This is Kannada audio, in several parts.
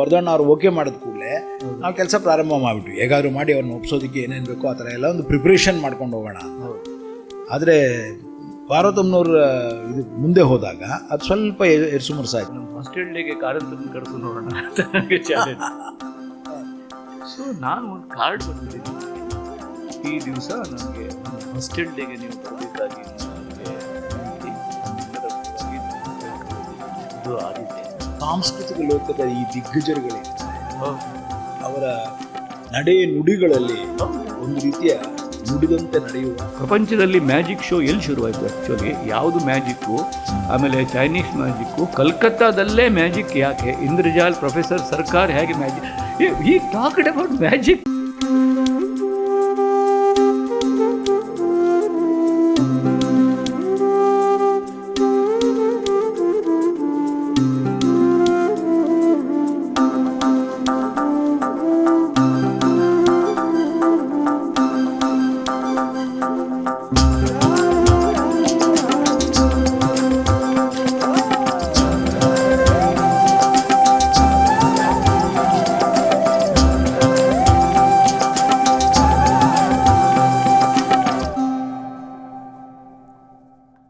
ವರ್ಧಣ್ಣ ಅವ್ರು ಓಕೆ ಮಾಡಿದ ಕೂಡಲೇ ನಾವು ಕೆಲಸ ಪ್ರಾರಂಭ ಮಾಡಿಬಿಟ್ವಿ. ಹೇಗಾದರೂ ಮಾಡಿ ಅವ್ರನ್ನ ಒಪ್ಸೋದಕ್ಕೆ ಏನೇನು ಬೇಕೋ ಆ ಥರ ಎಲ್ಲ ಒಂದು ಪ್ರಿಪ್ರೇಷನ್ ಮಾಡ್ಕೊಂಡು ಹೋಗೋಣ. ಆದರೆ ಪಾರ್ವತಮ್ಮನವ್ರ ಇದು ಮುಂದೆ ಹೋದಾಗ ಅದು ಸ್ವಲ್ಪ ಎರ್ಸುಮರ್ಸ ಆಯ್ತು. ನಮ್ಮ ಹಾಸ್ಟೆಲ್ ಡೇಗೆ ಕಾರಂತರನ್ನು ಕರೆದು ನೋಡೋಣ ಅಂತ ನನಗೆ ಚಾಲೆಂಜ್. ಸೊ ನಾನು ಒಂದು ಕಾರ್ಡ್ ಬಂದಿದ್ದೀನಿ, ಈ ದಿವಸ ನನಗೆ ಹಾಸ್ಟೆಲ್ ಡೇಗೆ ನೀವು ಬರಬೇಕಾಗಿ ಇದು ಆಗಿದೆ. ಸಾಂಸ್ಕೃತಿಕ ಲೋಕದ ಈ ದಿಗ್ಗಜರುಗಳಿರ್ತಾರೆ, ಅವರ ನಡೆ ನುಡಿಗಳಲ್ಲಿ ಒಂದು ರೀತಿಯ ನುಡಿದಂತೆ ನಡೆಯುವ. ಪ್ರಪಂಚದಲ್ಲಿ ಮ್ಯಾಜಿಕ್ ಶೋ ಎಲ್ಲಿ ಶುರುವಾಯಿತು ಆ್ಯಕ್ಚುಲಿ? ಯಾವುದು ಮ್ಯಾಜಿಕ್ಕು, ಆಮೇಲೆ ಚೈನೀಸ್ ಮ್ಯಾಜಿಕ್ಕು, ಕಲ್ಕತ್ತಾದಲ್ಲೇ ಮ್ಯಾಜಿಕ್ ಯಾಕೆ? ಇಂದ್ರಜಾಲ್ ಪ್ರೊಫೆಸರ್ ಸರ್ಕಾರ್ ಹೇಗೆ ಮ್ಯಾಜಿಕ್, ಈ ಟಾಕ್ಡ್ ಅಬೌಟ್ ಮ್ಯಾಜಿಕ್.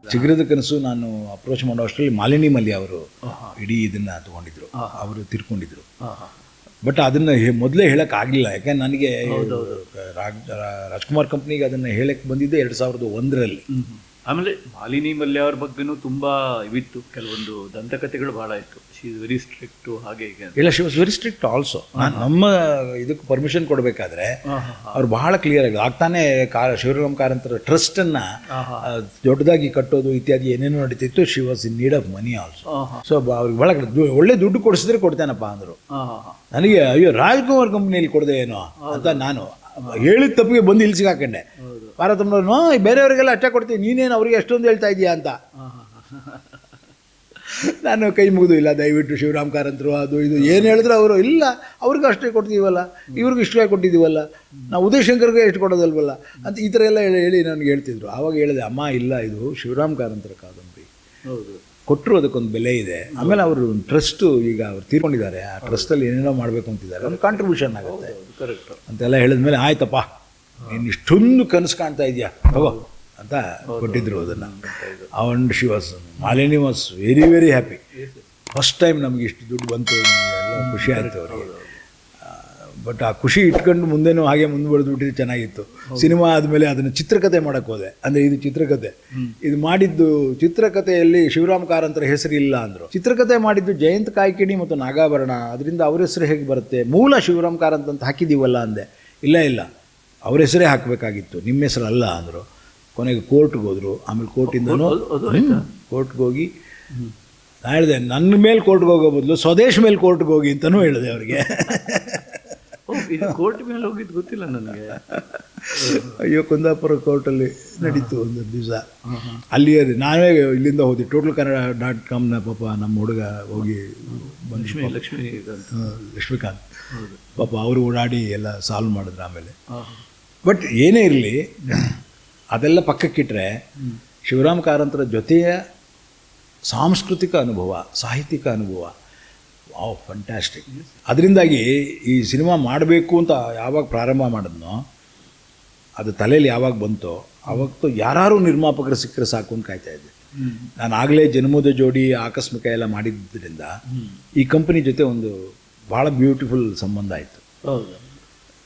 ಚಿಗುರದ ಕನಸು ನಾನು ಅಪ್ರೋಚ್ ಮಾಡೋ ಅಷ್ಟರಲ್ಲಿ ಮಾಲಿನಿ ಮಲ್ಲಿ ಅವರು ಇಡೀ ಇದನ್ನ ತಗೊಂಡಿದ್ರು, ಅವರು ತಿರ್ಕೊಂಡಿದ್ರು. ಬಟ್ ಅದನ್ನ ಮೊದಲೇ ಹೇಳಕ್ ಆಗಲಿಲ್ಲ, ಯಾಕಂದ್ರೆ ನನಗೆ ರಾಜ್ಕುಮಾರ್ ಕಂಪ್ನಿಗೆ ಅದನ್ನ ಹೇಳಕ್ ಬಂದಿದ್ದೆ 2001ರಲ್ಲಿ. ಆಮೇಲೆ ಮಾಲಿನಿ ಮಲ್ಯ ಅವ್ರ ಬಗ್ಗೆನೂ ತುಂಬ ಇವಿತ್ತು, ಕೆಲವೊಂದು ದಂತಕಥೆಗಳು ಭಾಳ ಇತ್ತು. ಶಿ ಇಸ್ ವೆರಿ ಸ್ಟ್ರಿಕ್ಟು ಹಾಗೆ ಹೀಗೆ ಇಲ್ಲ, she was very strict also. ನಮ್ಮ ಇದಕ್ಕೆ ಪರ್ಮಿಷನ್ ಕೊಡಬೇಕಾದ್ರೆ ಅವ್ರು ಬಹಳ ಕ್ಲಿಯರ್ ಆಗಿ ಆಗ್ತಾನೆ ಶಿವರಾಮ್ ಕಾರಂತರ ಟ್ರಸ್ಟನ್ನು ದೊಡ್ಡದಾಗಿ ಕಟ್ಟೋದು ಇತ್ಯಾದಿ ಏನೇನೋ ನಡೀತಿತ್ತು. She was in need of money also. So ಅವ್ರಿಗೆ ಭಾಳ ಒಳ್ಳೆ ದುಡ್ಡು ಕೊಡಿಸಿದ್ರೆ ಕೊಡ್ತೇನಪ್ಪ ಅಂದರು. ನನಗೆ ಅಯ್ಯೋ ರಾಜ್ಕುಮಾರ್ ಕಂಪ್ನಿಯಲ್ಲಿ ಕೊಡದೆ ಏನೋ ಅಂತ ನಾನು ಹೇಳಿದ ತಪ್ಪಿಗೆ ಬಂದು ಇಲ್ಲಿ ಸಿಗಾಕೊಂಡೆ. ಪಾರ್ವತಮ್ಮನವ್ರು ಬೇರೆಯವರಿಗೆಲ್ಲ ಅಷ್ಟೇ ಕೊಡ್ತೀವಿ, ನೀನೇನು ಅವ್ರಿಗೆ ಎಷ್ಟೊಂದು ಹೇಳ್ತಾ ಇದೀಯಾ ಅಂತ. ನಾನು ಕೈ ಮುಗಿದು, ಇಲ್ಲ ದಯವಿಟ್ಟು ಶಿವರಾಮ್ ಕಾರಂತರು ಅದು ಇದು ಏನು ಹೇಳಿದ್ರು ಅವರು ಇಲ್ಲ, ಅವ್ರಿಗೆ ಅಷ್ಟೇ ಕೊಡ್ತೀವಲ್ಲ, ಇವ್ರಿಗೆ ಇಷ್ಟೇ ಕೊಟ್ಟಿದ್ದೀವಲ್ಲ, ನಾವು ಉದಯ್ ಶಂಕರ್ಗೆ ಎಷ್ಟು ಕೊಡೋದಲ್ವಲ್ಲ ಅಂತ ಈ ಥರ ಎಲ್ಲ ಹೇಳಿ ನನಗೆ ಹೇಳ್ತಿದ್ರು. ಆವಾಗ ಹೇಳಿದೆ, ಅಮ್ಮ ಇಲ್ಲ, ಇದು ಶಿವರಾಮ್ ಕಾರಂತರ ಕಾದಂಬರಿ, ಕೊಟ್ಟರು ಅದಕ್ಕೊಂದು ಬೆಲೆ ಇದೆ. ಆಮೇಲೆ ಅವರು ಟ್ರಸ್ಟು ಈಗ ಅವ್ರು ತೀರ್ಕೊಂಡಿದ್ದಾರೆ, ಆ ಟ್ರಸ್ಟಲ್ಲಿ ಏನೇನೋ ಮಾಡಬೇಕು ಅಂತಿದ್ದಾರೆ, ಒಂದು ಕಾಂಟ್ರಿಬ್ಯೂಷನ್ ಆಗುತ್ತೆ ಅಂತೆಲ್ಲ ಹೇಳಿದ್ಮೇಲೆ ಆಯ್ತಪ್ಪ ನೀನು ಇಷ್ಟೊಂದು ಕನಸು ಕಾಣ್ತಾ ಇದೆಯಾ ತಗೋ ಅಂತ ಕೊಟ್ಟಿದ್ರು ಅದನ್ನು. ಅವನ್ she was Malini was very very happy. First time ನಮಗೆ ಇಷ್ಟು ದುಡ್ಡು ಬಂತು, ಎಲ್ಲ ಖುಷಿ ಆಯಿತು ಅವರಿಗೆ. ಬಟ್ ಆ ಖುಷಿ ಇಟ್ಕೊಂಡು ಮುಂದೆನೂ ಹಾಗೆ ಮುಂದುವರೆದ್ಬಿಟ್ಟಿದ್ದು ಚೆನ್ನಾಗಿತ್ತು. ಸಿನಿಮಾ ಆದಮೇಲೆ ಅದನ್ನು ಚಿತ್ರಕಥೆ ಮಾಡೋಕ್ಕೆ ಹೋದೆ. ಅಂದರೆ ಇದು ಚಿತ್ರಕಥೆ, ಇದು ಮಾಡಿದ್ದು ಚಿತ್ರಕಥೆಯಲ್ಲಿ ಶಿವರಾಮ್ ಕಾರಂತರ ಹೆಸರಿಲ್ಲ ಅಂದರು. ಚಿತ್ರಕಥೆ ಮಾಡಿದ್ದು ಜಯಂತ್ ಕಾಯ್ಕಿಣಿ ಮತ್ತು ನಾಗಾಭರಣ, ಅದರಿಂದ ಅವ್ರ ಹೆಸರು ಹೇಗೆ ಬರುತ್ತೆ? ಮೂಲ ಶಿವರಾಮ್ ಕಾರಂತ್ ಅಂತ ಹಾಕಿದ್ದೀವಲ್ಲ ಅಂದೆ. ಇಲ್ಲ ಅವ್ರ ಹೆಸರೇ ಹಾಕಬೇಕಾಗಿತ್ತು, ನಿಮ್ಮ ಹೆಸರಲ್ಲ ಅಂದರು. ಕೊನೆಗೆ ಕೋರ್ಟ್ಗೆ ಹೋದರು. ಆಮೇಲೆ ಕೋರ್ಟಿಂದನೂ ಕೋರ್ಟ್ಗೆ ಹೋಗಿ ನಾನು ಹೇಳಿದೆ, ನನ್ನ ಮೇಲೆ ಕೋರ್ಟ್ಗೆ ಹೋಗೋ ಬದಲು ಸ್ವದೇಶ್ ಮೇಲೆ ಕೋರ್ಟ್ಗೆ ಹೋಗಿ ಅಂತಲೂ ಹೇಳಿದೆ ಅವರಿಗೆ. ಕೋರ್ಟ್ ಮೇಲೆ ಹೋಗಿದ್ದು ಗೊತ್ತಿಲ್ಲ ನನಗೆ. ಅಯ್ಯೋ, ಕುಂದಾಪುರ ಕೋರ್ಟಲ್ಲಿ ನಡೀತು ಒಂದು ದಿವಸ. ಅಲ್ಲಿ ನಾವೇ ಇಲ್ಲಿಂದ ಹೋದ್ವಿ, totalkannada.comನ ಪಾಪ ನಮ್ಮ ಹುಡುಗ ಹೋಗಿ ಲಕ್ಷ್ಮೀಕಾಂತ್ ಪಾಪ ಅವರು ಓಡಾಡಿ ಎಲ್ಲ ಸಾಲ್ವ್ ಮಾಡಿದ್ರು ಆಮೇಲೆ. ಬಟ್ ಏನೇ ಇರಲಿ, ಅದೆಲ್ಲ ಪಕ್ಕಕ್ಕಿಟ್ರೆ ಶಿವರಾಮ್ ಕಾರಂತರ ಜೊತೆಯ ಸಾಂಸ್ಕೃತಿಕ ಅನುಭವ, ಸಾಹಿತ್ಯಿಕ ಅನುಭವ, ವಾವ್ ಫ್ಯಾಂಟಾಸ್ಟಿಕ್. ಅದರಿಂದಾಗಿ ಈ ಸಿನಿಮಾ ಮಾಡಬೇಕು ಅಂತ ಯಾವಾಗ ಪ್ರಾರಂಭ ಮಾಡಿದ್ನೋ, ಅದು ತಲೆಯಲ್ಲಿ ಯಾವಾಗ ಬಂತೋ ಆವತ್ತು ಯಾರು ನಿರ್ಮಾಪಕರು ಸಿಕ್ಕರೆ ಸಾಕು ಅಂತ ಕಾಯ್ತಾ ಇದ್ದೆ. ನಾನು ಆಗಲೇ ಜನ್ಮದ ಜೋಡಿ, ಆಕಸ್ಮಿಕ ಎಲ್ಲ ಮಾಡಿದ್ದರಿಂದ ಈ ಕಂಪನಿ ಜೊತೆ ಒಂದು ಭಾಳ ಬ್ಯೂಟಿಫುಲ್ ಸಂಬಂಧ ಆಯಿತು.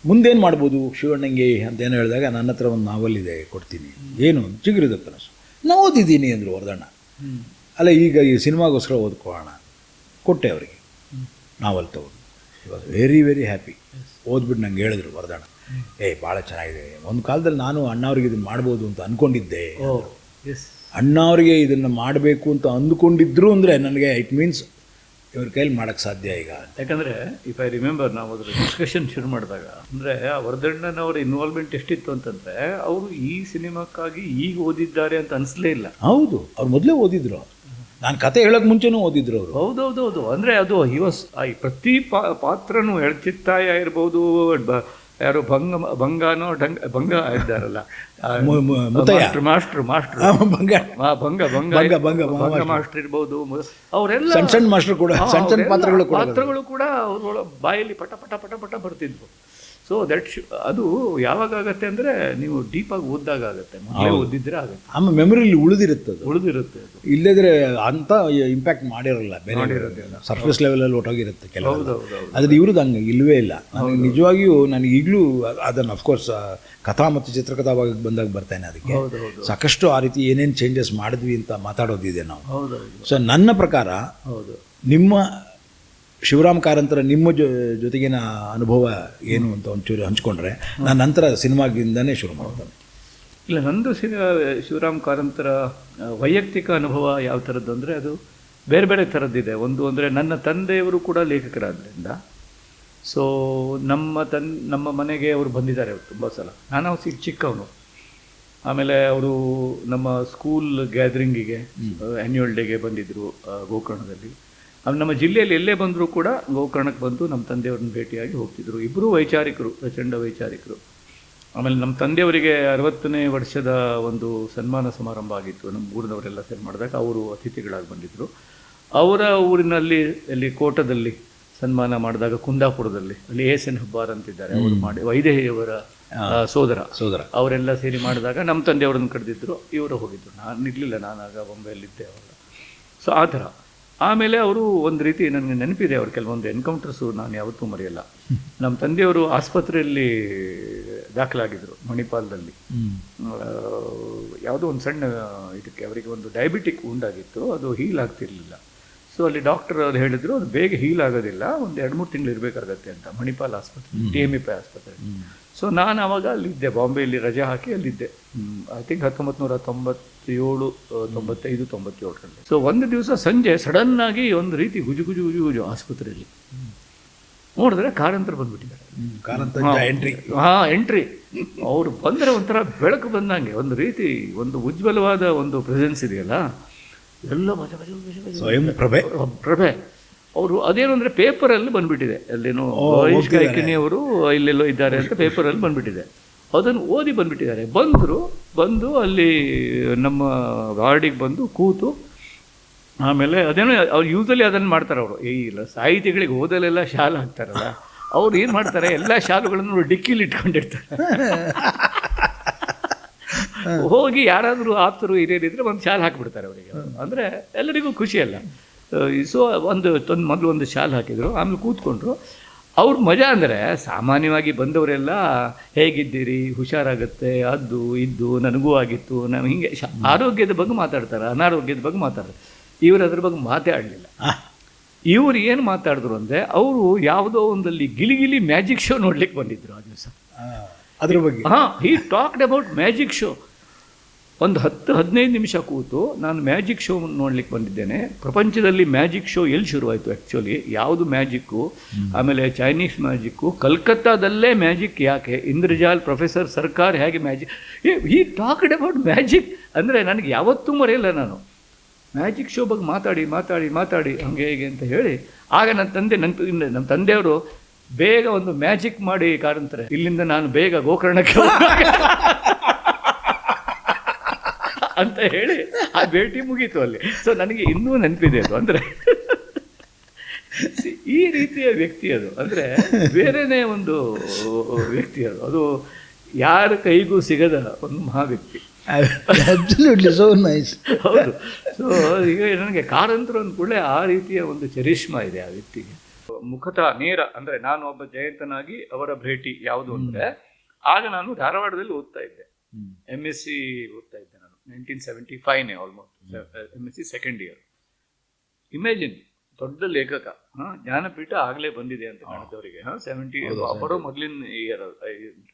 ಮುಂದೇನು ಮಾಡ್ಬೋದು ಶಿವಣ್ಣಂಗೆ ಅಂತ ಏನೋ ಹೇಳಿದಾಗ, ನನ್ನ ಹತ್ರ ಒಂದು ನಾವಲ್ ಇದೆ ಕೊಡ್ತೀನಿ. ಏನು? ಚಿಗುರದ ಕನಸು. ನಾನು ಓದಿದ್ದೀನಿ ಅಂದರು ವರ್ಧಣ್ಣ. ಅಲ್ಲ, ಈಗ ಈ ಸಿನಿಮಾಗೋಸ್ಕರ ಓದ್ಕೊಳ್ಳೋಣ ಕೊಟ್ಟೆ ಅವರಿಗೆ ನಾವಲ್ ತಗೊಂಡು. ಇವಾಗ ವೆರಿ ವೆರಿ ಹ್ಯಾಪಿ. ಓದ್ಬಿಟ್ಟು ನಂಗೆ ಹೇಳಿದ್ರು ವರ್ಧಣ್ಣ, ಭಾಳ ಚೆನ್ನಾಗಿದೆ. ಒಂದು ಕಾಲದಲ್ಲಿ ನಾನು ಅಣ್ಣವ್ರಿಗೆ ಇದನ್ನು ಮಾಡ್ಬೋದು ಅಂತ ಅಂದ್ಕೊಂಡಿದ್ದೆ. ಅಣ್ಣವ್ರಿಗೆ ಇದನ್ನು ಮಾಡಬೇಕು ಅಂತ ಅಂದ್ಕೊಂಡಿದ್ರು ಅಂದರೆ ನನಗೆ ಇಟ್ ಮೀನ್ಸ್ ಇವ್ರ ಕೈಲಿ ಮಾಡೋಕ್ಕೆ ಸಾಧ್ಯ ಈಗ. ಯಾಕಂದರೆ ಇಫ್ ಐ ರಿಮೆಂಬರ್, ನಾವು ಅದ್ರ ಡಿಸ್ಕಷನ್ ಶುರು ಮಾಡಿದಾಗ, ಅಂದರೆ ವರ್ಧಣ್ಣನವರ ಇನ್ವಾಲ್ವ್ಮೆಂಟ್ ಎಷ್ಟಿತ್ತು ಅಂತಂದರೆ, ಅವರು ಈ ಸಿನಿಮಾಕ್ಕಾಗಿ ಈಗ ಓದಿದ್ದಾರೆ ಅಂತ ಅನಿಸ್ಲೇ ಇಲ್ಲ. ಹೌದು, ಅವ್ರು ಮೊದಲೇ ಓದಿದ್ರು. ನಾನು ಕತೆ ಹೇಳೋಕ್ಕೆ ಮುಂಚೆನೂ ಓದಿದ್ರು ಅವರು. ಹೌದೌದೌದು. ಅಂದರೆ ಅದು ಹಿ ವಾಸ್ ಪ್ರತಿ ಪಾತ್ರನೂ ಎಳ್ಚಿತ್ತಾಯ ಇರ್ಬೋದು, ಯಾರು ಭಂಗಾನೋ ಭಂಗ ಇದ್ದಾರಲ್ಲ, ಮುತ್ತಯ್ಯ. ಮಾಸ್ಟರ್ ಬಂಗ ಭಂಗ ಮಾಸ್ಟರ್ ಇರ್ಬೋದು, ಅವರೆಲ್ಲ ಸಣ್ಣ ಮಾಸ್ಟರ್ ಕೂಡ, ಸಣ್ಣ ಪಾತ್ರಗಳು ಕೂಡ ಅವ್ರ ಬಾಯಲ್ಲಿ ಪಟ ಪಟ ಪಟ ಪಟ ಬರ್ತಿದ್ವು. ಸೊ ಅದು ಯಾವಾಗ ಆಗತ್ತೆ ಅಂದರೆ ನೀವು ಡೀಪಾಗಿ ಓದಿದಾಗ ಆಗುತ್ತೆ, ಮೊದಲೇ ಓದಿದ್ರೆ ಆಗುತ್ತೆ, ಆಮೇಲೆ ಮೆಮೊರಿಲಿ ಉಳಿದಿರುತ್ತೆ ಅದು. ಇಲ್ಲದ್ರೆ ಅಂತ ಇಂಪ್ಯಾಕ್ಟ್ ಮಾಡಿರಲ್ಲ, ಬೇರೆ ಸರ್ಫೇಸ್ ಲೆವೆಲಲ್ಲಿ ಹೊಟ್ಟೋಗಿರುತ್ತೆ ಕೆಲವು. ಆದರೆ ಇವ್ರದ್ದು ಹಂಗೆ ಇಲ್ಲವೇ ಇಲ್ಲ. ನನಗೆ ನಿಜವಾಗಿಯೂ ನನಗೆ ಈಗಲೂ ಅದನ್ನು ಅಫ್ಕೋರ್ಸ್ ಕಥಾ ಮತ್ತು ಚಿತ್ರಕಥಾ ಭಾಗಕ್ಕೆ ಬಂದಾಗ ಬರ್ತೇನೆ, ಅದಕ್ಕೆ ಸಾಕಷ್ಟು ಆ ರೀತಿ ಏನೇನು ಚೇಂಜಸ್ ಮಾಡಿದ್ವಿ ಅಂತ ಮಾತಾಡೋದಿದೆ ನಾವು. ಸೊ ನನ್ನ ಪ್ರಕಾರ ನಿಮ್ಮ ಶಿವರಾಮ್ ಕಾರಂತರ ನಿಮ್ಮ ಜೊತೆಗಿನ ಅನುಭವ ಏನು ಅಂತ ಒಂಚೂರು ಹಂಚ್ಕೊಂಡ್ರೆ ನಾನು ನಂತರ ಸಿನಿಮಾಗಿಂದನೇ ಶುರು ಮಾಡ್ತೇನೆ. ಇಲ್ಲ, ನಂದು ಶಿವರಾಮ್ ಕಾರಂತರ ವೈಯಕ್ತಿಕ ಅನುಭವ ಯಾವ ಥರದ್ದು ಅಂದರೆ ಅದು ಬೇರೆ ಬೇರೆ ಥರದ್ದಿದೆ. ಒಂದು ಅಂದರೆ ನನ್ನ ತಂದೆಯವರು ಕೂಡ ಲೇಖಕರಾದ್ದರಿಂದ, ಸೊ ನಮ್ಮ ಮನೆಗೆ ಅವರು ಬಂದಿದ್ದಾರೆ ತುಂಬ ಸಲ. ನಾನು ಚಿಕ್ಕವನು. ಆಮೇಲೆ ಅವರು ನಮ್ಮ ಸ್ಕೂಲ್ ಗ್ಯಾದರಿಂಗಿಗೆ, ಆ್ಯನ್ಯುವಲ್ ಡೇಗೆ ಬಂದಿದ್ದರು ಗೋಕರ್ಣದಲ್ಲಿ. ನಮ್ಮ ಜಿಲ್ಲೆಯಲ್ಲಿ ಎಲ್ಲೇ ಬಂದರೂ ಕೂಡ ಗೋಕರ್ಣಕ್ಕೆ ಬಂದು ನಮ್ಮ ತಂದೆಯವ್ರನ್ನ ಭೇಟಿಯಾಗಿ ಹೋಗ್ತಿದ್ರು. ಇಬ್ಬರೂ ವೈಚಾರಿಕರು, ಪ್ರಚಂಡ ವೈಚಾರಿಕರು. ಆಮೇಲೆ ನಮ್ಮ ತಂದೆಯವರಿಗೆ 60ನೇ ವರ್ಷದ ಒಂದು ಸನ್ಮಾನ ಸಮಾರಂಭ ಆಗಿತ್ತು, ನಮ್ಮ ಊರಿನವರೆಲ್ಲ ಸೇರಿ ಮಾಡಿದಾಗ ಅವರು ಅತಿಥಿಗಳಾಗಿ ಬಂದಿದ್ದರು. ಅವರ ಊರಿನಲ್ಲಿ ಅಲ್ಲಿ ಕೋಟದಲ್ಲಿ ಸನ್ಮಾನ ಮಾಡಿದಾಗ, ಕುಂದಾಪುರದಲ್ಲಿ ಅಲ್ಲಿ ಎನ್ ಹೆಬ್ಬಾರ್ ಅಂತಿದ್ದಾರೆ, ಅವರು ಮಾಡಿ ವೈದೇಹಿಯವರ ಸೋದರ ಅವರೆಲ್ಲ ಸೇರಿ ಮಾಡಿದಾಗ ನಮ್ಮ ತಂದೆಯವ್ರನ್ನ ಕರೆದಿದ್ದರು, ಇವರು ಹೋಗಿದ್ದರು. ನಾನು ಇರಲಿಲ್ಲ, ನಾನಾಗ ಬೊಂಬೆಯಲ್ಲಿದ್ದೆ ಅವಾಗ. ಸೊ ಆ ಥರ. ಆಮೇಲೆ ಅವರು ಒಂದು ರೀತಿ ನನಗೆ ನೆನಪಿದೆ, ಅವ್ರು ಕೆಲವೊಂದು ಎನ್ಕೌಂಟರ್ಸು ನಾನು ಯಾವತ್ತೂ ಮರೆಯಲ್ಲ. ನಮ್ಮ ತಂದೆಯವರು ಆಸ್ಪತ್ರೆಯಲ್ಲಿ ದಾಖಲಾಗಿದ್ದರು ಮಣಿಪಾಲದಲ್ಲಿ. ಯಾವುದೋ ಒಂದು ಸಣ್ಣ ಇದಕ್ಕೆ ಅವರಿಗೆ ಒಂದು ಡಯಾಬಿಟಿಕ್ ಉಂಡಾಗಿತ್ತು, ಅದು ಹೀಲ್ ಆಗ್ತಿರ್ಲಿಲ್ಲ. ಸೊ ಅಲ್ಲಿ ಡಾಕ್ಟರ್ ಅದು ಹೇಳಿದ್ರು, ಅದು ಬೇಗ ಹೀಲ್ ಆಗೋದಿಲ್ಲ, ಒಂದು 2-3 ತಿಂಗಳು ಇರಬೇಕಾಗತ್ತೆ ಅಂತ, ಮಣಿಪಾಲ್ ಆಸ್ಪತ್ರೆ, TMP ಆಸ್ಪತ್ರೆ. ಸೊ ನಾನು ಆವಾಗ ಅಲ್ಲಿದ್ದೆ, ಬಾಂಬೆಯಲ್ಲಿ ರಜೆ ಹಾಕಿ ಅಲ್ಲಿದ್ದೆ. ಐ ಥಿಂಕ್ 1997, 95, 97ರಲ್ಲಿ. ಸೊ ಒಂದು ದಿವಸ ಸಂಜೆ ಸಡನ್ನಾಗಿ ಒಂದು ರೀತಿ ಗುಜು ಆಸ್ಪತ್ರೆಯಲ್ಲಿ ನೋಡಿದ್ರೆ ಕಾರಂತರ ಬಂದ್ಬಿಟ್ಟಿದ್ದಾರೆ. ಎಂಟ್ರಿ ಅವರು ಬಂದರೆ ಒಂಥರ ಬೆಳಕು ಬಂದಂಗೆ, ಒಂದು ರೀತಿ ಒಂದು ಉಜ್ವಲವಾದ ಒಂದು ಪ್ರೆಸೆನ್ಸ್ ಇದೆಯಲ್ಲ, ಎಲ್ಲ ಪ್ರಭೆ. ಅವರು ಅದೇನು ಅಂದರೆ ಪೇಪರಲ್ಲಿ ಬಂದುಬಿಟ್ಟಿದೆ, ಅಲ್ಲೇನೋ ಗಾಯಕಿನಿಯವರು ಇಲ್ಲೆಲ್ಲೋ ಇದ್ದಾರೆ ಅಂತ ಪೇಪರಲ್ಲಿ ಬಂದುಬಿಟ್ಟಿದೆ. ಅದನ್ನು ಓದಿ ಬಂದುಬಿಟ್ಟಿದ್ದಾರೆ. ಬಂದು ಅಲ್ಲಿ ನಮ್ಮ ವಾರ್ಡಿಗೆ ಬಂದು ಕೂತು, ಆಮೇಲೆ ಅದೇನೋ ಅವ್ರು ಯೂಸಲಿ ಅದನ್ನು ಮಾಡ್ತಾರೆ ಅವರು. ಇಲ್ಲ ಸಾಹಿತಿಗಳಿಗೆ ಓದಲೆಲ್ಲ ಶಾಲು ಹಾಕ್ತಾರಲ್ಲ, ಅವ್ರು ಏನು ಮಾಡ್ತಾರೆ, ಎಲ್ಲ ಶಾಲುಗಳನ್ನು ಡಿಕ್ಕಿಲಿ ಇಟ್ಕೊಂಡಿರ್ತಾರೆ. ಹೋಗಿ ಯಾರಾದರೂ ಆಪ್ತರು ಹಿರಿಯರಿದ್ರೆ ಒಂದು ಶಾಲು ಹಾಕಿಬಿಡ್ತಾರೆ ಅವರಿಗೆ. ಅಂದರೆ ಎಲ್ಲರಿಗೂ ಖುಷಿಯಲ್ಲ. ಸೊ ಮೊದಲು ಒಂದು ಶಾಲು ಹಾಕಿದರು, ಆಮೇಲೆ ಕೂತ್ಕೊಂಡ್ರು. ಅವ್ರ ಮಜಾ ಅಂದರೆ ಸಾಮಾನ್ಯವಾಗಿ ಬಂದವರೆಲ್ಲ ಹೇಗಿದ್ದೀರಿ, ಹುಷಾರಾಗುತ್ತೆ, ಅದು ಇದ್ದು ನನಗೂ ಆಗಿತ್ತು, ನಾವು ಹೀಗೆ ಆರೋಗ್ಯದ ಬಗ್ಗೆ ಮಾತಾಡ್ತಾರೆ, ಅನಾರೋಗ್ಯದ ಬಗ್ಗೆ ಮಾತಾಡ್ತಾರೆ. ಇವರು ಅದ್ರ ಬಗ್ಗೆ ಮಾತೇ ಆಡಲಿಲ್ಲ. ಇವರು ಏನು ಮಾತಾಡಿದ್ರು ಅಂದರೆ, ಅವರು ಯಾವುದೋ ಒಂದಲ್ಲಿ ಗಿಲಿಗಿಲಿ ಮ್ಯಾಜಿಕ್ ಶೋ ನೋಡ್ಲಿಕ್ಕೆ ಬಂದಿದ್ದರು ಆ ದಿವಸ. ಅದ್ರ ಬಗ್ಗೆ ಹೀ ಟಾಕ್ಡ್ ಅಬೌಟ್ ಮ್ಯಾಜಿಕ್ ಶೋ. ಒಂದು 10-15 ನಿಮಿಷ ಕೂತು, ನಾನು ಮ್ಯಾಜಿಕ್ ಶೋ ನೋಡ್ಲಿಕ್ಕೆ ಬಂದಿದ್ದೇನೆ, ಪ್ರಪಂಚದಲ್ಲಿ ಮ್ಯಾಜಿಕ್ ಶೋ ಎಲ್ಲಿ ಶುರುವಾಯಿತು, ಆ್ಯಕ್ಚುಲಿ ಯಾವುದು ಮ್ಯಾಜಿಕ್ಕು, ಆಮೇಲೆ ಚೈನೀಸ್ ಮ್ಯಾಜಿಕ್ಕು, ಕಲ್ಕತ್ತಾದಲ್ಲೇ ಮ್ಯಾಜಿಕ್ ಯಾಕೆ, ಇಂದ್ರಜಾಲ್ ಪ್ರೊಫೆಸರ್ ಸರ್ಕಾರ್ ಹೇಗೆ magic, Hi talked about magic. ಅಂದರೆ ನನಗೆ ಯಾವತ್ತೂ ಮರೆಯಲ್ಲ, ನಾನು ಮ್ಯಾಜಿಕ್ ಶೋ ಬಗ್ಗೆ ಮಾತಾಡಿ ಹಂಗೆ ಹೇಗೆ ಅಂತ ಹೇಳಿ. ಆಗ ನಮ್ಮ ತಂದೆಯವರು ಬೇಗ ಒಂದು ಮ್ಯಾಜಿಕ್ ಮಾಡಿ ಕಾರಂತಾರೆ, ಇಲ್ಲಿಂದ ನಾನು ಬೇಗ ಗೋಕರ್ಣಕ್ಕೆ ಅಂತ ಹೇಳಿ ಆ ಭೇಟಿ ಮುಗೀತು ಅಲ್ಲಿ. ಸೊ ನನಗೆ ಇನ್ನೂ ನೆನಪಿದೆ ಅದು. ಅಂದರೆ ಈ ರೀತಿಯ ವ್ಯಕ್ತಿ ಅದು, ಅಂದರೆ ಬೇರೆಯೇ ಒಂದು ವ್ಯಕ್ತಿ ಅದು ಯಾರ ಕೈಗೂ ಸಿಗದ ಒಂದು ಮಹಾ ವ್ಯಕ್ತಿ. ಹೌದು. ಸೊ ಈಗ ನನಗೆ ಕಾರಂತರು ಅಂದ್ಕೂಡಲೇ ಆ ರೀತಿಯ ಒಂದು ಚರಿಷ್ಮಾ ಇದೆ ಆ ವ್ಯಕ್ತಿಗೆ. ಮುಖತಃ ನೇರ ಅಂದರೆ ನಾನು ಒಬ್ಬ ಜಯಂತನಾಗಿ ಅವರ ಭೇಟಿ ಯಾವುದು ಅಂದರೆ, ಆಗ ನಾನು ಧಾರವಾಡದಲ್ಲಿ ಓದ್ತಾ ಇದ್ದೆ, MSc ಓದ್ತಾ ಇದ್ದೆ ನಾನು. 1975 almost MSc second year. Imagine, ದೊಡ್ಡ ಲೇಖಕ, ಜ್ಞಾನಪೀಠ ಆಗಲೇ ಬಂದಿದೆ ಅಂತ ಕಾಣುತ್ತೆ ಅವರಿಗೆ. 70 ಬರೋ ಮೊದಲಿನ ಇಯರ್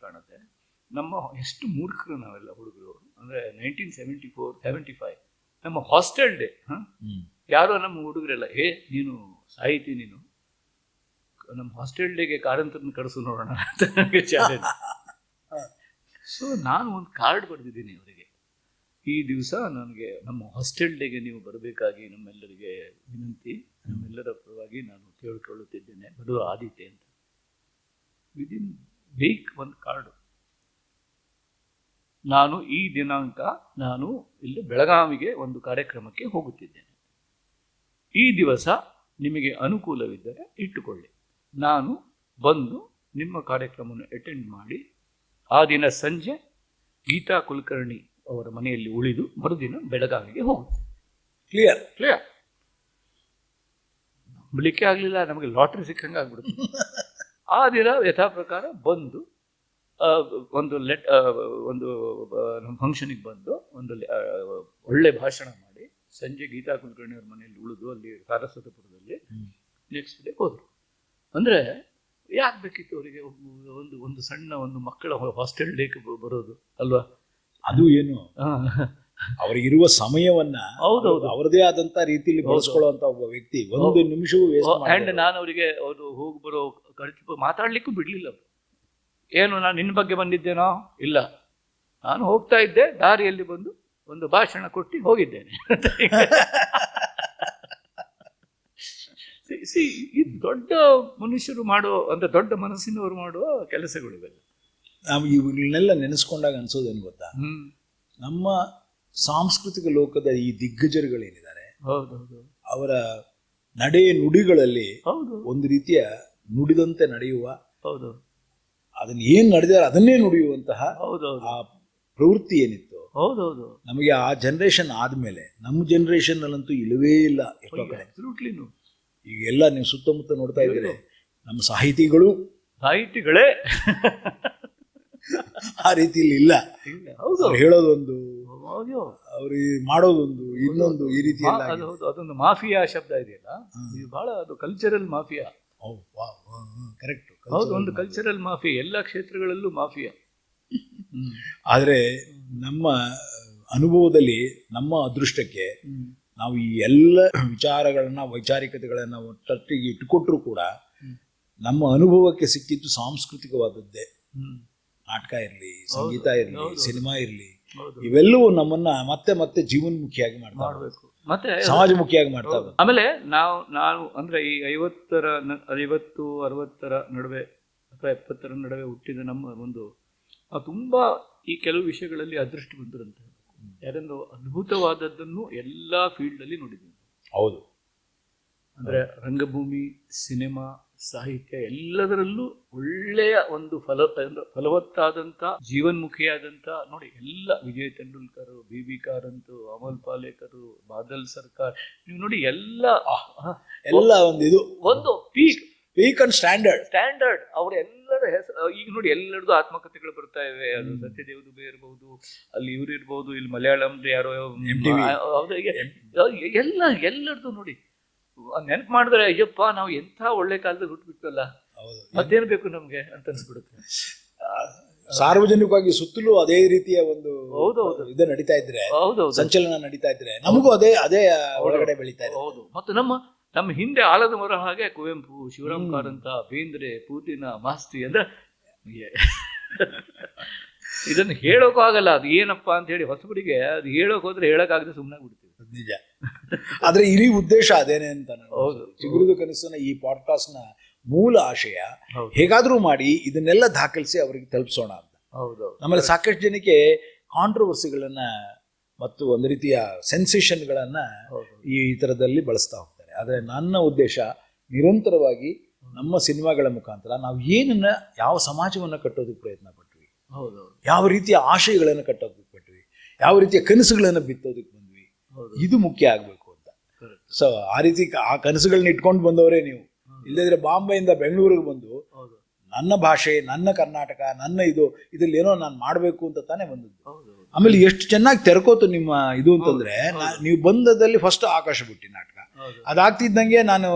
ಕಾಣುತ್ತೆ. ನಮ್ಮ ಎಷ್ಟು ಮೂರ್ಖರು ನಾವೆಲ್ಲ ಹುಡುಗರು. ಅಂದರೆ 1974-75 ನಮ್ಮ ಹಾಸ್ಟೆಲ್ ಡೇ. ಯಾರೋ ನಮ್ಮ ಹುಡುಗರೆಲ್ಲ, ನೀನು ಸಾಹಿತಿ, ನೀನು ನಮ್ಮ ಹಾಸ್ಟೆಲ್ ಡೇಗೆ ಕಾರಂತರನ್ನ ಕರೆಸು ನೋಡೋಣ ಅಂತ ನನಗೆ ಚಾಲೆಂಜ್. ಸೊ ನಾನು ಒಂದು ಕಾರ್ಡ್ ಬರೆದಿದ್ದೀನಿ ಅವರಿಗೆ, ಈ ದಿವಸ ನನಗೆ ನಮ್ಮ ಹಾಸ್ಟೆಲ್ ಡೇಗೆ ನೀವು ಬರಬೇಕಾಗಿ ನಮ್ಮೆಲ್ಲರಿಗೆ ವಿನಂತಿ, ನಮ್ಮೆಲ್ಲರ ಪರವಾಗಿ ನಾನು ಕೇಳಿಕೊಳ್ಳುತ್ತಿದ್ದೇನೆ, ಬರುವ ಆದಿತ್ಯ ಅಂತ. ವಿದಿನ್ ವೀಕ್ ಒಂದು ಕಾರ್ಡು. ನಾನು ಈ ದಿನಾಂಕ ನಾನು ಇಲ್ಲಿ ಬೆಳಗಾವಿಗೆ ಒಂದು ಕಾರ್ಯಕ್ರಮಕ್ಕೆ ಹೋಗುತ್ತಿದ್ದೇನೆ. ಈ ದಿವಸ ನಿಮಗೆ ಅನುಕೂಲವಿದ್ದರೆ ಇಟ್ಟುಕೊಳ್ಳಿ. ನಾನು ಬಂದು ನಿಮ್ಮ ಕಾರ್ಯಕ್ರಮವನ್ನು ಅಟೆಂಡ್ ಮಾಡಿ ಆ ದಿನ ಸಂಜೆ ಗೀತಾ ಕುಲಕರ್ಣಿ ಅವರ ಮನೆಯಲ್ಲಿ ಉಳಿದು ಮರುದಿನ ಬೆಳಗಾವಿಗೆ ಹೋಗುತ್ತೆ. ಕ್ಲಿಯರ್. ನಂಬಲಿಕ್ಕೆ ಆಗಲಿಲ್ಲ, ನಮಗೆ ಲಾಟ್ರಿ ಸಿಕ್ಕಂಗೆ ಆಗ್ಬಿಡುತ್ತೆ. ಆ ದಿನ ಯಥಾ ಪ್ರಕಾರ ಬಂದು ಒಂದು ಒಂದು ನಮ್ಮ ಫಂಕ್ಷನಿಗೆ ಬಂದು ಒಂದು ಒಳ್ಳೆ ಭಾಷಣ ಮಾಡಿ ಸಂಜೆ ಗೀತಾ ಕುಲಕರ್ಣಿ ಅವ್ರ ಮನೆಯಲ್ಲಿ ಉಳಿದು ಅಲ್ಲಿ ಸಾರಸ್ವತಪುರದಲ್ಲಿ ನೆಕ್ಸ್ಟ್ ಡೇ ಹೋದರು. ಅಂದರೆ ಯಾಕೆ ಬೇಕಿತ್ತು ಅವರಿಗೆ ಒಂದು ಸಣ್ಣ ಒಂದು ಮಕ್ಕಳ ಹಾಸ್ಟೆಲ್ ಡೇಗೆ ಬರೋದು ಅಲ್ವಾ? ಅದು ಏನು ಅವರಿಗಿರುವ ಸಮಯವನ್ನ ಹೌದೌದು ಅವರದೇ ಆದಂತ ರೀತಿಯಲ್ಲಿ ಬಳಸ್ಕೊಳ್ಳುವಂತ ಒಬ್ಬ ವ್ಯಕ್ತಿ ಒಂದು ನಿಮಿಷವೂ ಆ್ಯಂಡ್ ನಾನು ಅವರಿಗೆ ಅವರು ಹೋಗಿ ಬರೋ ಖರ್ಚು ಮಾತಾಡ್ಲಿಕ್ಕೂ ಬಿಡ್ಲಿಲ್ಲ. ಏನು ನಾನು ನಿನ್ನ ಬಗ್ಗೆ ಬಂದಿದ್ದೇನೋ ಇಲ್ಲ, ನಾನು ಹೋಗ್ತಾ ಇದ್ದೆ, ದಾರಿಯಲ್ಲಿ ಬಂದು ಒಂದು ಭಾಷಣ ಕೊಟ್ಟು ಹೋಗಿದ್ದೇನೆ. ಇದು ದೊಡ್ಡ ಮನುಷ್ಯರು ಮಾಡುವ ಅಂದ್ರೆ ದೊಡ್ಡ ಮನಸ್ಸಿನವರು ಮಾಡುವ ಕೆಲಸಗಳಿವೆಲ್ಲ. ನಾವು ಇವುಗಳನ್ನೆಲ್ಲ ನೆನೆಸ್ಕೊಂಡಾಗ ಅನ್ಸೋದೇನು ಗೊತ್ತಾ, ನಮ್ಮ ಸಾಂಸ್ಕೃತಿಕ ಲೋಕದ ಈ ದಿಗ್ಗಜರುಗಳೇನಿದ್ದಾರೆ ಅವರ ನಡೆ ನುಡಿಗಳಲ್ಲಿ ಒಂದು ರೀತಿಯ ನುಡಿದಂತೆ ನಡೆಯುವ, ಅದನ್ನ ಏನ್ ನಡೆದಾರೆ ಅದನ್ನೇ ನುಡಿಯುವಂತಹ ಆ ಪ್ರವೃತ್ತಿ ಏನಿತ್ತು ನಮಗೆ ಆ ಜನರೇಷನ್ ಆದ್ಮೇಲೆ ನಮ್ಮ ಜನರೇಷನ್ ಅಲ್ಲಂತೂ ಇಲ್ಲವೇ ಇಲ್ಲ. ಎಷ್ಟೋ ಕಡೆ ಈಗೆಲ್ಲ ನೀವು ಸುತ್ತಮುತ್ತ ನೋಡ್ತಾ ಇದ್ದೀರಿ, ನಮ್ಮ ಸಾಹಿತಿಗಳೇ ಆ ರೀತಿಯಲ್ಲಿ ಇಲ್ಲ. ಅವ್ರು ಹೇಳೋದೊಂದು, ಅವ್ರಿಗೆ ಮಾಡೋದೊಂದು, ಇನ್ನೊಂದು, ಈ ರೀತಿ ಅದೊಂದು ಮಾಫಿಯಾ ಶಬ್ದ ಇದೆಯಲ್ಲ, ಇದು ಬಹಳ ಅದು ಕಲ್ಚರಲ್ ಮಾಫಿಯಾ. ಕರೆಕ್ಟ್, ಹೌದು, ಒಂದು ಕಲ್ಚರಲ್ ಮಾಫಿಯಾ, ಎಲ್ಲ ಕ್ಷೇತ್ರಗಳಲ್ಲೂ ಮಾಫಿಯಾ. ಆದರೆ ನಮ್ಮ ಅನುಭವದಲ್ಲಿ ನಮ್ಮ ಅದೃಷ್ಟಕ್ಕೆ ನಾವು ಈ ಎಲ್ಲ ವೈಚಾರಿಕತೆಗಳನ್ನ ಒಟ್ಟಿಗೆ ಇಟ್ಟುಕೊಟ್ರು ಕೂಡ ನಮ್ಮ ಅನುಭವಕ್ಕೆ ಸಿಕ್ಕಿದ್ದು ಸಾಂಸ್ಕೃತಿಕವಾದದ್ದೇ. ನಾಟಕ ಇರಲಿ, ಸಂಗೀತ ಇರಲಿ, ಸಿನಿಮಾ ಇರಲಿ, ಇವೆಲ್ಲವೂ ನಮ್ಮನ್ನ ಮತ್ತೆ ಜೀವನ್ಮುಖಿಯಾಗಿ ಮಾಡಬೇಕು, ಮತ್ತೆ ಸಮಾಜಮುಖಿಯಾಗಿ ಮಾಡ್ತಾ. ಆಮೇಲೆ ನಾನು ಅಂದ್ರೆ ಈ 50-60 ನಡುವೆ ಅಥವಾ 70 ನಡುವೆ ಹುಟ್ಟಿದ ನಮ್ಮ ಒಂದು ತುಂಬಾ ಈ ಕೆಲವು ವಿಷಯಗಳಲ್ಲಿ ಅದೃಷ್ಟಿ ಬಂದಿರಂತೆ. ಯಾರೆಂದು ಅದ್ಭುತವಾದದ್ದನ್ನು ಎಲ್ಲಾ ಫೀಲ್ಡ್ ಅಲ್ಲಿ ನೋಡಿದ್ದೀನಿ. ಹೌದು, ಅಂದ್ರೆ ರಂಗಭೂಮಿ, ಸಿನಿಮಾ, ಸಾಹಿತ್ಯ ಎಲ್ಲದರಲ್ಲೂ ಒಳ್ಳೆಯ ಒಂದು ಫಲವತ್ತಾದಂಥ ಜೀವನ್ಮುಖಿಯಾದಂಥ ನೋಡಿ. ಎಲ್ಲ ವಿಜಯ್ ತೆಂಡೂಲ್ಕರ್, ಬಿ ಕಾರಂತ್, ಅಮಲ್ ಪಾಲೇಕರ್, ಬಾದಲ್ ಸರ್ಕಾರ್, ನೀವು ನೋಡಿ ಎಲ್ಲ ಒಂದು ಇದು ಒಂದು ಪೀಕ್ ಅಂಡ್ ಸ್ಟ್ಯಾಂಡರ್ಡ್ ಅವರೆಲ್ಲರ ಹೆಸರು. ಈಗ ನೋಡಿ ಎಲ್ಲರದು ಆತ್ಮಕಥೆಗಳು ಬರ್ತಾ ಇವೆ. ಅದು ಸತ್ಯದೇವ್ ದುಬೆ ಇರ್ಬಹುದು, ಅಲ್ಲಿ ಇವ್ರು ಇರ್ಬಹುದು, ಇಲ್ಲಿ ಮಲಯಾಳಂ ಯಾರೋ ಎಲ್ಲರದು ನೋಡಿ ನೆನಪು ಮಾಡಿದ್ರೆ ಅಯ್ಯಪ್ಪ ನಾವು ಎಂಥ ಒಳ್ಳೆ ಕಾಲದಲ್ಲಿ ಹುಟ್ಟುಬಿಟ್ಟಲ್ಲ, ಮತ್ತೇನು ಬೇಕು ನಮ್ಗೆ ಅಂತ ಅನ್ಸ್ಬಿಡುತ್ತೆ. ಸಾರ್ವಜನಿಕವಾಗಿ ಸುತ್ತಲೂ ಅದೇ ರೀತಿಯ ಒಂದು ಇದು ನಡೀತಾ ಇದ್ರೆ, ಸಂಚಲನ ನಡೀತಾ ಇದ್ರೆ ನಮಗೂ ಅದೇ ಒಳಗಡೆ ಬೆಳೀತಾ ಇದೆ. ಹೌದು, ಮತ್ತು ನಮ್ಮ ಹಿಂದೆ ಆಲದ ಮರ ಹಾಗೆ ಕುವೆಂಪು, ಶಿವರಾಮ್ ಕಾರಂತ, ಬೇಂದ್ರೆ, ಪೂತಿನ, ಮಾಸ್ತಿ ಅಂದ್ರೆ ಇದನ್ನು ಹೇಳೋಕ್ಕೂ ಆಗಲ್ಲ. ಅದು ಏನಪ್ಪಾ ಅಂತ ಹೇಳಿ ಹೊಸಬರಿಗೆ ಅದು ಹೇಳೋಕೆ ಹೋದ್ರೆ ಹೇಳೋಕ್ಕಾಗದೆ ಸುಮ್ಮನೆ ಬಿಡ್ತೀವಿ. ನಿಜ. ಆದ್ರೆ ಇಡೀ ಉದ್ದೇಶ ಅದೇನೆ ಅಂತ. ಚಿಗುರುದು ಕನಸಿನ ಈ ಪಾಡ್ಕಾಸ್ಟ್ ನ ಮೂಲ ಆಶಯ ಹೇಗಾದ್ರೂ ಮಾಡಿ ಇದನ್ನೆಲ್ಲ ದಾಖಲಿಸಿ ಅವರಿಗೆ ತಲುಪಿಸೋಣ ಅಂತ. ನಮ್ಮಲ್ಲಿ ಸಾಕಷ್ಟು ಜನಕ್ಕೆ ಕಾಂಟ್ರವರ್ಸಿಗಳನ್ನ ಮತ್ತು ಒಂದು ರೀತಿಯ ಸೆನ್ಸೇಷನ್ಗಳನ್ನ ಈ ತರದಲ್ಲಿ ಬಳಸ್ತಾ ಹೋಗ್ತಾರೆ. ಆದರೆ ನನ್ನ ಉದ್ದೇಶ ನಿರಂತರವಾಗಿ ನಮ್ಮ ಸಿನಿಮಾಗಳ ಮುಖಾಂತರ ನಾವು ಏನನ್ನ, ಯಾವ ಸಮಾಜವನ್ನ ಕಟ್ಟೋದಕ್ಕೆ ಪ್ರಯತ್ನ ಪಟ್ವಿ, ಯಾವ ರೀತಿಯ ಆಶಯಗಳನ್ನು ಕಟ್ಟೋದಕ್ಕೆ ಪಟ್ವಿ, ಯಾವ ರೀತಿಯ ಕನಸುಗಳನ್ನ ಬಿತ್ತೋದಕ್ಕೆ ಬಂದ್ವಿ, ಇದು ಮುಖ್ಯ ಆಗ್ಬೇಕು ಅಂತ. ಸೊ ಆ ರೀತಿ ಆ ಕನಸುಗಳನ್ನ ಇಟ್ಕೊಂಡು ಬಂದವರೇ ನೀವು. ಇಲ್ಲದಿದ್ರೆ ಬಾಂಬೆಯಿಂದ ಬೆಂಗಳೂರಿಗೆ ಬಂದು ನನ್ನ ಭಾಷೆ, ನನ್ನ ಕರ್ನಾಟಕ, ನನ್ನ ಇದ್ರಲ್ಲಿ ಏನೋ ನಾನು ಮಾಡಬೇಕು ಅಂತ ತಾನೇ ಬಂದದ್ದು. ಆಮೇಲೆ ಎಷ್ಟು ಚೆನ್ನಾಗಿ ತೆರ್ಕೋತು ನಿಮ್ಮ ಇದು ಅಂತಂದ್ರೆ, ನೀವು ಬಂದದಲ್ಲಿ ಫಸ್ಟ್ ಆಕಾಶ ಬುಟ್ಟಿ ನಾಟಕ ಅದಾಗ್ತಿದ್ದಂಗೆ ನಾನು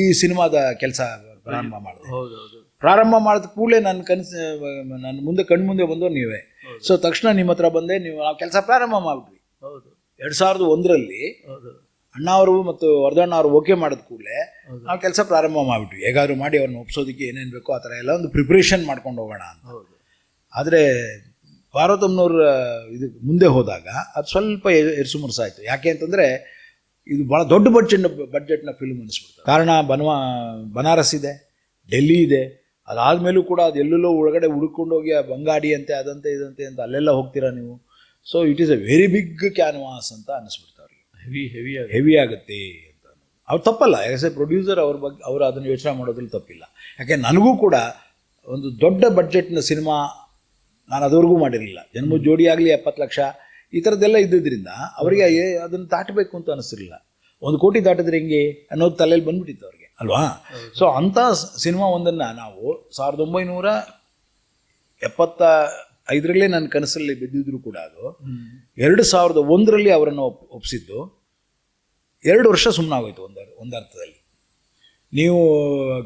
ಈ ಸಿನಿಮಾದ ಕೆಲಸ ಪ್ರಾರಂಭ ಮಾಡಿದೆ. ಪ್ರಾರಂಭ ಮಾಡಿದ ಕೂಡಲೇ ನನ್ನ ಮುಂದೆ ಕಣ್ಮುಂದೆ ಬಂದವರು ನೀವೇ. ಸೊ ತಕ್ಷಣ ನಿಮ್ಮ ಹತ್ರ ಬಂದೆ, ನಾವು ಕೆಲಸ ಪ್ರಾರಂಭ ಮಾಡಿದ್ವಿ. 2001ರಲ್ಲಿ ಅಣ್ಣಾವರು ಮತ್ತು ವರ್ಧಣ್ಣ ಅವರು ಓಕೆ ಮಾಡಿದ ಕೂಡಲೇ ನಾವು ಕೆಲಸ ಪ್ರಾರಂಭ ಮಾಡಿಬಿಟ್ವಿ. ಹೇಗಾದ್ರು ಮಾಡಿ ಅವ್ರನ್ನ ಒಪ್ಸೋದಕ್ಕೆ ಏನೇನು ಬೇಕೋ ಆ ಥರ ಎಲ್ಲ ಒಂದು ಪ್ರಿಪ್ರೇಷನ್ ಮಾಡ್ಕೊಂಡು ಹೋಗೋಣ ಅಂತ. ಆದರೆ ಪಾರ್ವತಮ್ಮನವ್ರ ಇದಕ್ಕೆ ಮುಂದೆ ಹೋದಾಗ ಅದು ಸ್ವಲ್ಪ ಎರ್ಸುಮುರ್ಸಾಯಿತು. ಯಾಕೆ ಅಂತಂದರೆ ಇದು ಭಾಳ ದೊಡ್ಡ ಬಡ್ಜೆಟ್ನ ಫಿಲ್ಮ್ ಅನ್ನಿಸ್ಬಿಡ್ತು. ಕಾರಣ ಬನಾರಸ್ ಇದೆ, ಡೆಲ್ಲಿ ಇದೆ, ಅದಾದಮೇಲೂ ಕೂಡ ಅದು ಎಲ್ಲೆಲ್ಲೋ ಒಳಗಡೆ ಹುಡ್ಕೊಂಡು ಹೋಗಿ ಆ ಬಂಗಾಡಿ ಅಂತೆ ಅದಂತೆ ಇದಂತೆ ಅಂತ ಅಲ್ಲೆಲ್ಲ ಹೋಗ್ತೀರಾ ನೀವು. So it is a very big canvas ಅಂತ ಅನ್ನಿಸ್ಬಿಡ್ತು ಅವ್ರಿಗೆ. ಹೆವಿ ಆಗುತ್ತೆ ಅಂತ. ಅವ್ರು ತಪ್ಪಲ್ಲ, ಆ್ಯಸ್ ಎ ಪ್ರೊಡ್ಯೂಸರ್ ಅವ್ರ ಬಗ್ಗೆ ಅವರು ಅದನ್ನು ಯೋಚನೆ ಮಾಡೋದ್ರಲ್ಲಿ ತಪ್ಪಿಲ್ಲ. ಯಾಕೆ ನನಗೂ ಕೂಡ ಒಂದು ದೊಡ್ಡ ಬಡ್ಜೆಟ್ನ ಸಿನಿಮಾ ನಾನು ಅದುವರೆಗೂ ಮಾಡಿರಲಿಲ್ಲ. ಜನ್ಮ ಜೋಡಿ ಆಗಲಿ 70 ಲಕ್ಷ ಈ ಥರದ್ದೆಲ್ಲ ಇದ್ದಿದ್ದರಿಂದ ಅವರಿಗೆ ಅದನ್ನು ದಾಟಬೇಕು ಅಂತ ಅನಿಸ್ತಿರಲಿಲ್ಲ. 1 ಕೋಟಿ ದಾಟಿದ್ರೆ ಹೆಂಗೆ ಅನ್ನೋದು ತಲೆಯಲ್ಲಿ ಬಂದ್ಬಿಟ್ಟಿತ್ತು ಅವ್ರಿಗೆ ಅಲ್ವಾ. ಸೊ ಅಂಥ ಸಿನಿಮಾ ಒಂದನ್ನು ನಾವು 1975ರಲ್ಲೇ ನನ್ನ ಕನಸಲ್ಲಿ ಬಿದ್ದಿದ್ರು ಕೂಡ ಅದು 2001ರಲ್ಲಿ ಅವರನ್ನು ಒಪ್ಪಿಸಿದ್ದು 2 ವರ್ಷ ಸುಮ್ಮನಾಗೋಯ್ತು ಒಂದು ಅರ್ಥದಲ್ಲಿ. ನೀವು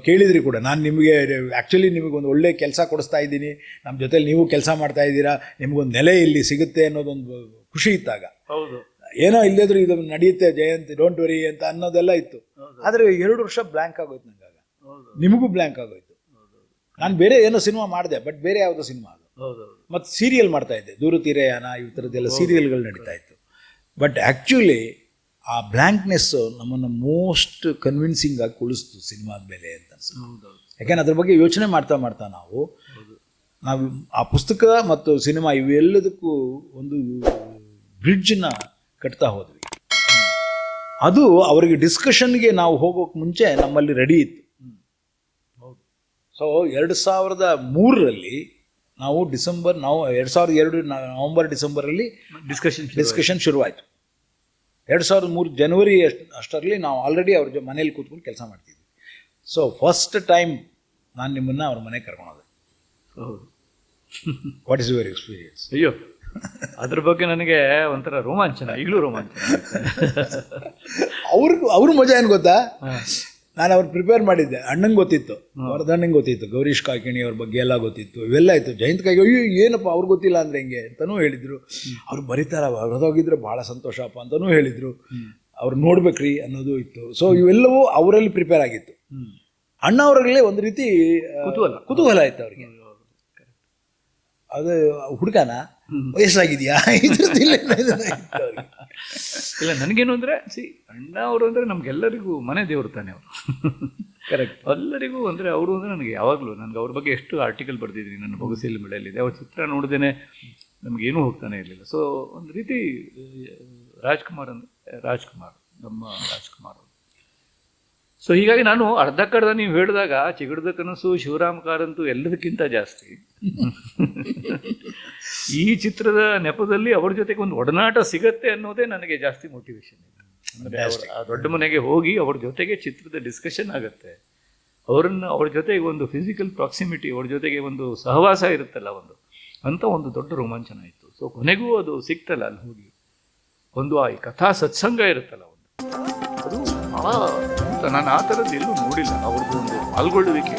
ಕೇಳಿದ್ರಿ ಕೂಡ, ನಾನು ನಿಮಗೆ ಆ್ಯಕ್ಚುಲಿ ನಿಮಗೊಂದು ಒಳ್ಳೆ ಕೆಲಸ ಕೊಡಿಸ್ತಾ ಇದ್ದೀನಿ, ನಮ್ಮ ಜೊತೆಲಿ ನೀವು ಕೆಲಸ ಮಾಡ್ತಾ ಇದ್ದೀರಾ, ನಿಮಗೊಂದು ನೆಲೆ ಇಲ್ಲಿ ಸಿಗುತ್ತೆ ಅನ್ನೋದೊಂದು ಖುಷಿ ಇತ್ತಾಗ. ಹೌದು, ಏನೋ ಇಲ್ಲದ್ರು ಇದು ನಡೆಯುತ್ತೆ ಜಯಂತ್, ಡೋಂಟ್ ವರಿ ಅಂತ ಅನ್ನೋದೆಲ್ಲ ಇತ್ತು. ಆದರೆ 2 ವರ್ಷ ಬ್ಲ್ಯಾಂಕ್ ಆಗೋಯ್ತು ನಂಗೆ. ಆಗ ನಿಮಗೂ ಬ್ಲ್ಯಾಂಕ್ ಆಗೋಯ್ತು. ನಾನು ಬೇರೆ ಏನೋ ಸಿನಿಮಾ ಮಾಡಿದೆ, ಬಟ್ ಬೇರೆ ಯಾವುದೋ ಸಿನಿಮಾ ಅದು. ಮತ್ತು ಸೀರಿಯಲ್ ಮಾಡ್ತಾ ಇದ್ದೆ, ದೂರತೀರಯಾನ ಈ ಥರದ್ದೆಲ್ಲ ಸೀರಿಯಲ್ಗಳು ನಡೀತಾ ಇತ್ತು. ಬಟ್ ಆ್ಯಕ್ಚುಲಿ ಆ ಬ್ಲ್ಯಾಂಕ್ನೆಸ್ಸು ನಮ್ಮನ್ನು ಮೋಸ್ಟ್ ಕನ್ವಿನ್ಸಿಂಗ್ ಆಗಿ ಉಳಿಸ್ತು ಸಿನಿಮಾದ ಮೇಲೆ ಅಂತ ಅನ್ಸುತ್ತೆ. ಯಾಕೆಂದ್ರೆ ಅದ್ರ ಬಗ್ಗೆ ಯೋಚನೆ ಮಾಡ್ತಾ ಮಾಡ್ತಾ ನಾವು ಆ ಪುಸ್ತಕ ಮತ್ತು ಸಿನಿಮಾ ಇವೆಲ್ಲದಕ್ಕೂ ಒಂದು ಬ್ರಿಡ್ಜನ್ನ ಕಟ್ತಾ ಹೋದ್ವಿ. ಅದು ಅವರಿಗೆ ಡಿಸ್ಕಷನ್ಗೆ ನಾವು ಹೋಗೋಕೆ ಮುಂಚೆ ನಮ್ಮಲ್ಲಿ ರೆಡಿ ಇತ್ತು. ಸೊ 2003ರಲ್ಲಿ ನಾವು 2002 ನವಂಬರ್ ಡಿಸೆಂಬರಲ್ಲಿ ಡಿಸ್ಕಷನ್ ಶುರುವಾಯಿತು. 2003 ಜನವರಿ ಅಷ್ಟರಲ್ಲಿ ನಾವು ಆಲ್ರೆಡಿ ಅವ್ರ ಮನೇಲಿ ಕೂತ್ಕೊಂಡು ಕೆಲಸ ಮಾಡ್ತಿದ್ವಿ. ಸೊ ಫಸ್ಟ್ ಟೈಮ್ ನಾನು ನಿಮ್ಮನ್ನು ಅವ್ರ ಮನೆಗೆ ಕರ್ಕೊಂಡೋದೆ. What is your experience? ಅಯ್ಯೋ, ಅದ್ರ ಬಗ್ಗೆ ನನಗೆ ಒಂಥರ ರೋಮಾಂಚನ, ಈಗಲೂ ರೋಮಾಂಚನ. ಅವ್ರ ಮಜಾ ಏನು ಗೊತ್ತಾ, ನಾನು ಅವ್ರು ಪ್ರಿಪೇರ್ ಮಾಡಿದ್ದೆ. ಅಣ್ಣಂಗೆ ಗೊತ್ತಿತ್ತು, ವರದಣ್ಣಂಗೆ ಗೊತ್ತಿತ್ತು, ಗೌರೀಶ್ ಕಾಕಿಣಿ ಅವ್ರ ಬಗ್ಗೆ ಎಲ್ಲ ಗೊತ್ತಿತ್ತು, ಇವೆಲ್ಲ ಇತ್ತು. ಜಯಂತ್ ಕಾಯ್ಗೆ ಅಯ್ಯೋ ಏನಪ್ಪ ಅವ್ರಿಗೆ ಗೊತ್ತಿಲ್ಲ ಅಂದರೆ ಹೆಂಗೆ ಅಂತಲೂ ಹೇಳಿದರು. ಅವ್ರು ಬರೀತಾರ, ಹೊರದೋಗಿದ್ರೆ ಭಾಳ ಸಂತೋಷಪ್ಪ ಅಂತಲೂ ಹೇಳಿದರು. ಅವ್ರು ನೋಡ್ಬೇಕ್ರಿ ಅನ್ನೋದು ಇತ್ತು. ಸೊ ಇವೆಲ್ಲವೂ ಅವರಲ್ಲಿ ಪ್ರಿಪೇರ್ ಆಗಿತ್ತು. ಅಣ್ಣ ಅವರಲ್ಲಿ ಒಂದು ರೀತಿ ಕುತೂಹಲ ಇತ್ತು ಅವ್ರಿಗೆ. ಅದು ಹುಡುಗನ ವಯಸ್ಸಾಗಿದೆಯಾ ಇಲ್ಲ, ನನಗೇನು ಅಂದರೆ ಅಣ್ಣ ಅವರು ಅಂದರೆ ನಮಗೆಲ್ಲರಿಗೂ ಮನೆ ದೇವರು ತಾನೆ ಅವರು. ಕರೆಕ್ಟ್. ಎಲ್ಲರಿಗೂ ಅಂದರೆ ಅವರು ಅಂದರೆ ನನಗೆ ಯಾವಾಗಲೂ ನನಗೆ ಅವ್ರ ಬಗ್ಗೆ ಎಷ್ಟು ಆರ್ಟಿಕಲ್ ಬರ್ತಿದ್ದೀನಿ ನನ್ನ ಬೊಗಸೆಯಲ್ಲಿ ಮಿಡಲಿದೆ. ಅವ್ರ ಚಿತ್ರ ನೋಡ್ದೇನೆ ನಮಗೇನೂ ಹೋಗ್ತಾನೆ ಇರಲಿಲ್ಲ. ಸೊ ಒಂದು ರೀತಿ ರಾಜ್ಕುಮಾರ್ ಅಂದರೆ ನಮ್ಮ ರಾಜ್ಕುಮಾರ್ ಅವರು. ಸೊ ಹೀಗಾಗಿ ನಾನು ಅರ್ಧಕ್ಕರ್ಧ ನೀವು ಹೇಳಿದಾಗ ಚಿಗಡ್ದ ಕನಸು, ಶಿವರಾಮ್ ಕಾರಂತು ಎಲ್ಲದಕ್ಕಿಂತ ಜಾಸ್ತಿ ಈ ಚಿತ್ರದ ನೆಪದಲ್ಲಿ ಅವ್ರ ಜೊತೆಗೆ ಒಂದು ಒಡನಾಟ ಸಿಗತ್ತೆ ಅನ್ನೋದೇ ನನಗೆ ಜಾಸ್ತಿ ಮೋಟಿವೇಶನ್ ಇದೆ. ಅಂದರೆ ಆ ದೊಡ್ಡ ಮನೆಗೆ ಹೋಗಿ ಅವ್ರ ಜೊತೆಗೆ ಚಿತ್ರದ ಡಿಸ್ಕಷನ್ ಆಗುತ್ತೆ. ಅವ್ರ ಜೊತೆಗೆ ಒಂದು ಫಿಸಿಕಲ್ ಪ್ರಾಕ್ಸಿಮಿಟಿ, ಅವ್ರ ಜೊತೆಗೆ ಒಂದು ಸಹವಾಸ ಇರುತ್ತಲ್ಲ ಒಂದು ದೊಡ್ಡ ರೋಮಾಂಚನ ಇತ್ತು. ಸೊ ಕೊನೆಗೂ ಅದು ಸಿಕ್ತಲ್ಲ ಅಲ್ಲಿ ಹೋಗಿ ಒಂದು ಆ ಕಥಾ ಸತ್ಸಂಗ ಇರುತ್ತಲ್ಲ ಅದು ಭಾಳ, ನಾನು ಆ ಥರದ್ದು ಎಲ್ಲೂ ನೋಡಿಲ್ಲ ಅವ್ರದ್ದು ಒಂದು ಪಾಲ್ಗೊಳ್ಳುವಿಕೆ.